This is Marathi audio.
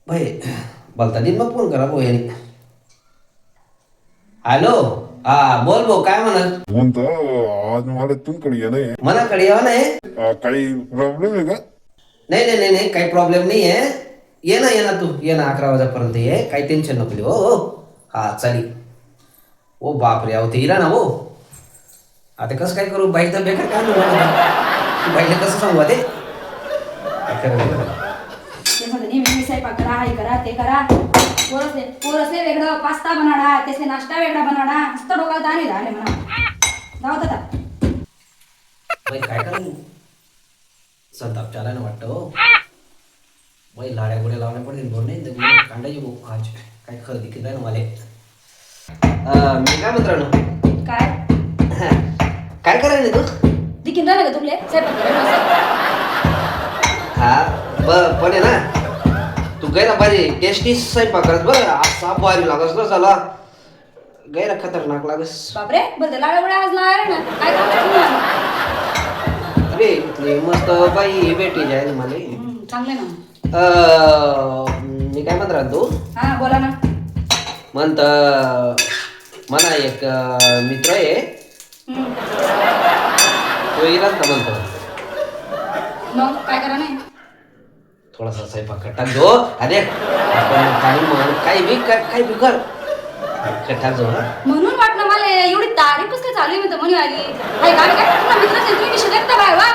भाई बोलता दिन मग फोन करा भाऊ याने. हॅलो. हा बोल भाऊ काय म्हणत म्हणतो आज मला तुमकडे येणं आहे. मनाकडे यावं नाही. काही प्रॉब्लेम आहे का? नाही नाही नाही नाही काही प्रॉब्लेम नाही आहे. ये ना तू ये ना 11 वाजेपर्यंत ये काही टेन्शन नको घेऊ. हो हो हा चालेल. ओ बापरे अहो ते इरा ना हो. आता कसं काय करू बाईचा बेकार काय म्हणू बाईला कसं सांगू ते काय करायचं बरं? ते म्हणते नेहमी स्वयंपाक करा हे करा ते करा पोरसले वेगळं पास्ता बनाडा त्याचे नाश्ता वेगळा बनाडा नुसतं डोक्याला ताण झाले म्हणा जाऊ आता बाई काय करू संताप चालाय ना वाटतं हो. बाई लाड्या गोड्या लावण्या पडतील दोन नाही कांडायची भाऊ आज काय खरं दिखत नाही ना मला. मी काय म्हणतो राहणं काय काय करायला तू दिकीन राहिलं का तुले स्वयंपाक करायला हा पण आहे ना तू गैरा भारी टेस्टी स्वयंपाक करत बरं असा भारी लागस ना चला गैरा खतरनाक लागस. बापरे बरं लाडा वडा आज लावा ना काय काम अरे इथली मस्त बाई भेटी जाईल मला. चांगले ना मी काय म्हणत राहतो हा बोला ना म्हणत मला एक मित्र आहे तो येणार का म्हणतो मग काय करा नाही थोडासा स्वयंपाक कट्टाक जो अरे आपण काही म्हण काही बी कर कट्टाक जो ना म्हणून वाटलं मला एवढी तारीफ कसं काय चालू आहे म्हणतो म्हणे आली काय काय तुला मित्र तुम्ही विषय देखता बाय वा